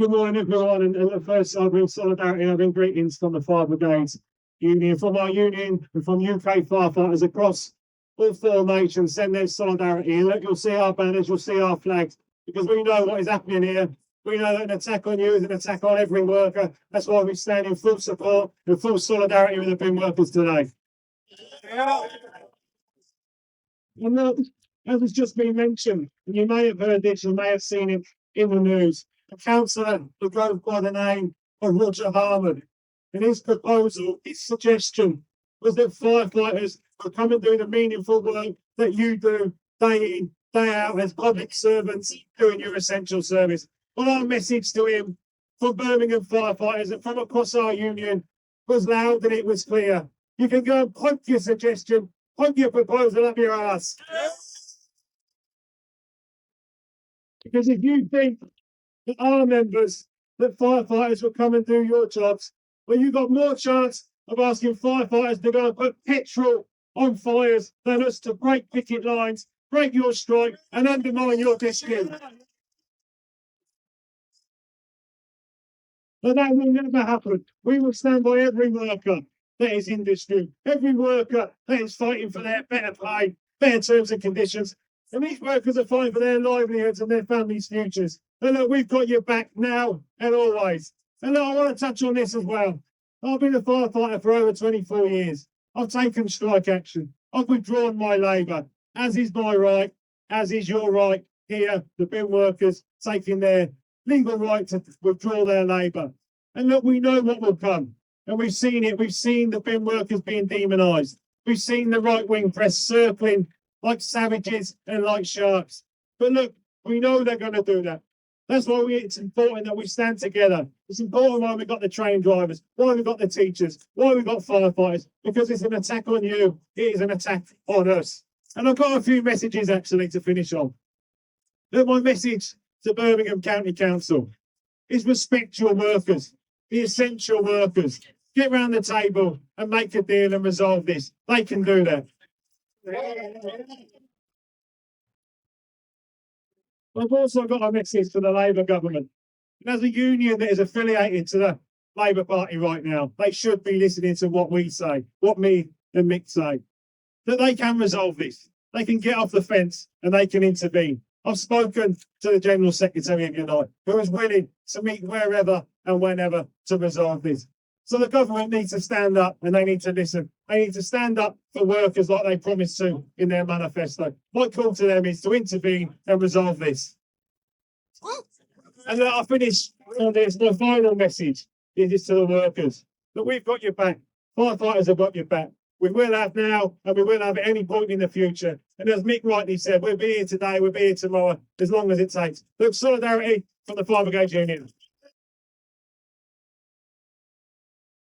good morning, everyone. And first, I bring solidarity and I bring greetings from the Fire Brigades Union, from our union and from UK firefighters across all four nations. Send their solidarity. And look, you'll see our banners, you'll see our flags, because we know what is happening here. We know that an attack on you is an attack on every worker. That's why we stand in full support and full solidarity with the bin workers today. And look, as has just been mentioned, and you may have heard this, you may have seen it in the news, a councillor who goes by the name of Roger Harmon, and his proposal, his suggestion, was that firefighters could come and do the meaningful work that you do day in, day out as public servants doing your essential service. Well, our message to him from Birmingham firefighters and from across our union was loud and it was clear. You can go and point your suggestion, point your proposal up your ass. Because if you think that our members, that firefighters will come and do your jobs, well, you've got more chance of asking firefighters to go and put petrol on fires than us to break picket lines, break your strike and undermine your discipline. But that will never happen. We will stand by every worker that is in dispute, every worker that is fighting for their better pay, better terms and conditions. And these workers are fighting for their livelihoods and their families' futures. And look, we've got your back now and always. And look, I want to touch on this as well. I've been a firefighter for over 24 years. I've taken strike action. I've withdrawn my labour, as is my right, as is your right here, the bin workers taking their legal right to withdraw their labour. And look, we know what will come. And we've seen it. We've seen the bin workers being demonised. We've seen the right-wing press circling like savages and like sharks. But look, we know they're going to do that. That's why it's important that we stand together. It's important why we've got the train drivers, why we've got the teachers, why we've got firefighters, because it's an attack on you. It is an attack on us. And I've got a few messages actually to finish on. Look, my message to Birmingham County Council is respect your workers, the essential workers. Get round the table and make a deal and resolve this. They can do that. I've also got a message to the Labour government. And as a union that is affiliated to the Labour Party right now, they should be listening to what we say, what me and Mick say. That they can resolve this. They can get off the fence and they can intervene. I've spoken to the General Secretary of Unite, who is willing to meet wherever and whenever to resolve this. So the government needs to stand up and they need to listen. They need to stand up for workers like they promised to in their manifesto. My call to them is to intervene and resolve this. And I'll finish on this. My final message is to the workers that we've got your back. Firefighters have got your back. We will have now and we will have at any point in the future. And as Mick rightly said, we'll be here today, we'll be here tomorrow, as long as it takes. Look, solidarity from the Fire Brigades Union.